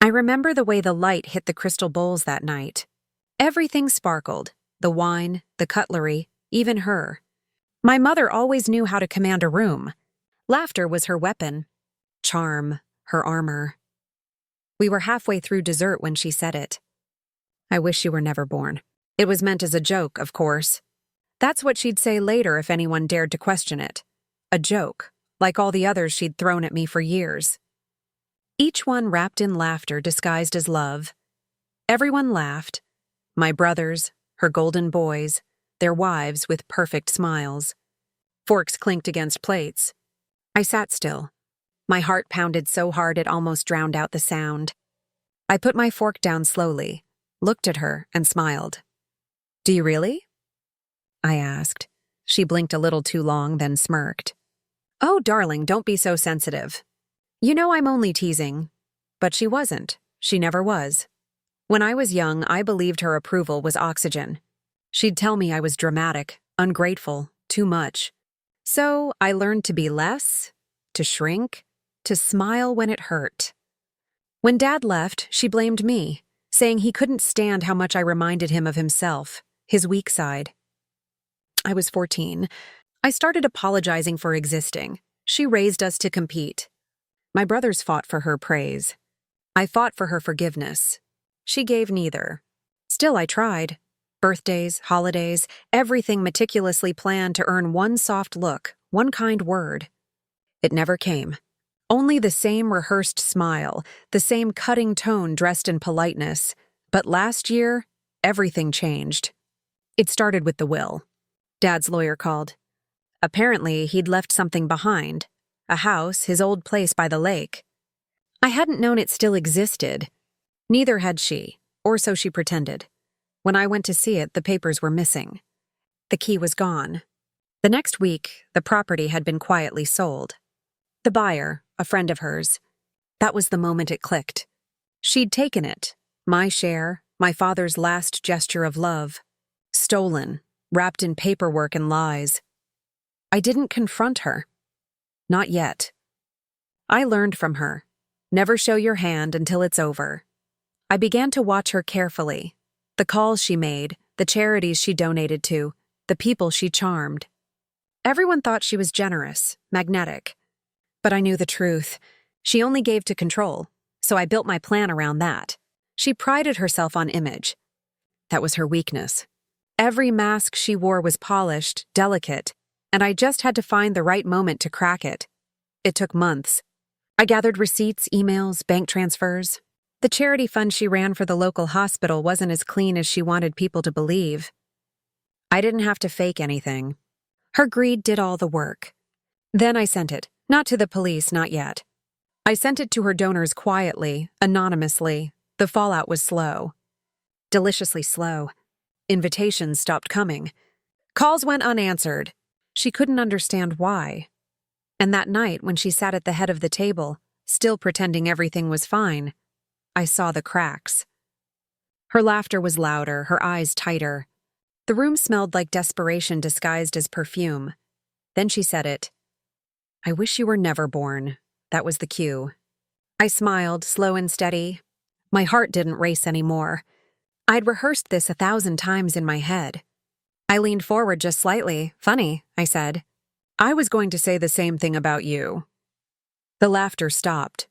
I remember the way the light hit the crystal bowls that night. Everything sparkled, the wine, the cutlery, even her. My mother always knew how to command a room. Laughter was her weapon. Charm, her armor. We were halfway through dessert when she said it. I wish you were never born. It was meant as a joke, of course. That's what she'd say later if anyone dared to question it. A joke, like all the others she'd thrown at me for years. Each one wrapped in laughter disguised as love. Everyone laughed. My brothers, her golden boys, their wives with perfect smiles. Forks clinked against plates. I sat still. My heart pounded so hard it almost drowned out the sound. I put my fork down slowly, looked at her, and smiled. "Do you really?" I asked. She blinked a little too long, then smirked. "Oh, darling, don't be so sensitive. You know I'm only teasing." But she wasn't. She never was. When I was young, I believed her approval was oxygen. She'd tell me I was dramatic, ungrateful, too much. So I learned to be less, to shrink, to smile when it hurt. When Dad left, she blamed me, saying he couldn't stand how much I reminded him of himself, his weak side. I was 14. I started apologizing for existing. She raised us to compete. My brothers fought for her praise. I fought for her forgiveness. She gave neither. Still, I tried. Birthdays, holidays, everything meticulously planned to earn one soft look, one kind word. It never came. Only the same rehearsed smile, the same cutting tone dressed in politeness. But last year, everything changed. It started with the will. Dad's lawyer called. Apparently, he'd left something behind. A house, his old place by the lake. I hadn't known it still existed. Neither had she, or so she pretended. When I went to see it, the papers were missing. The key was gone. The next week, the property had been quietly sold. The buyer, a friend of hers. That was the moment it clicked. She'd taken it, my share, my father's last gesture of love. Stolen, wrapped in paperwork and lies. I didn't confront her. Not yet. I learned from her. Never show your hand until it's over. I began to watch her carefully. The calls she made, the charities she donated to, the people she charmed. Everyone thought she was generous, magnetic. But I knew the truth. She only gave to control, so I built my plan around that. She prided herself on image. That was her weakness. Every mask she wore was polished, delicate, and I just had to find the right moment to crack it. It took months. I gathered receipts, emails, bank transfers. The charity fund she ran for the local hospital wasn't as clean as she wanted people to believe. I didn't have to fake anything. Her greed did all the work. Then I sent it, not to the police, not yet. I sent it to her donors quietly, anonymously. The fallout was slow. Deliciously slow. Invitations stopped coming. Calls went unanswered. She couldn't understand why. And that night, when she sat at the head of the table, still pretending everything was fine, I saw the cracks. Her laughter was louder, her eyes tighter. The room smelled like desperation disguised as perfume. Then she said it. "I wish you were never born." That was the cue. I smiled, slow and steady. My heart didn't race anymore. I'd rehearsed this 1,000 times in my head. I leaned forward just slightly. "Funny," I said. "I was going to say the same thing about you." The laughter stopped.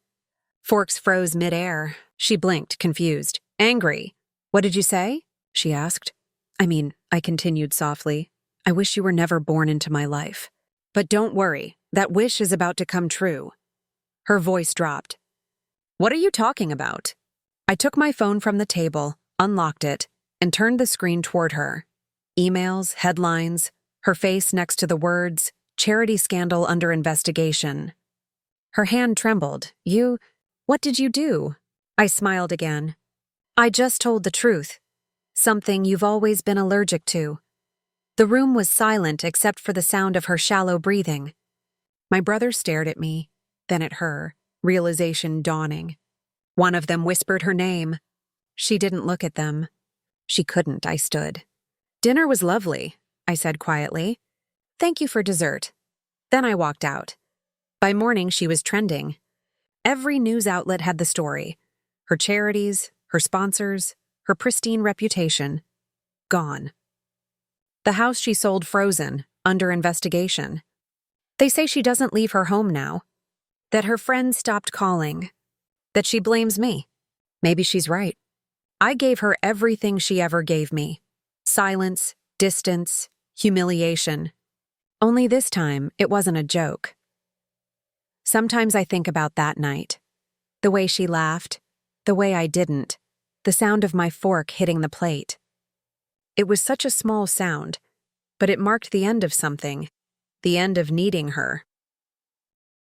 Forks froze midair. She blinked, confused. "Angry. What did you say?" she asked. I continued softly. "I wish you were never born into my life. But don't worry, that wish is about to come true." Her voice dropped. "What are you talking about?" I took my phone from the table, unlocked it, and turned the screen toward her. Emails, headlines, her face next to the words, "Charity scandal under investigation." Her hand trembled. What did you do?" I smiled again. "I just told the truth. Something you've always been allergic to." The room was silent except for the sound of her shallow breathing. My brothers stared at me, then at her, realization dawning. One of them whispered her name. She didn't look at them. She couldn't, I stood. "Dinner was lovely," I said quietly. "Thank you for dessert." Then I walked out. By morning, she was trending. Every news outlet had the story. Her charities, her sponsors, her pristine reputation, gone. The house she sold frozen, under investigation. They say she doesn't leave her home now, that her friends stopped calling, that she blames me. Maybe she's right. I gave her everything she ever gave me. Silence, distance, humiliation. Only this time, it wasn't a joke. Sometimes I think about that night. The way she laughed, the way I didn't, the sound of my fork hitting the plate. It was such a small sound, but it marked the end of something, the end of needing her.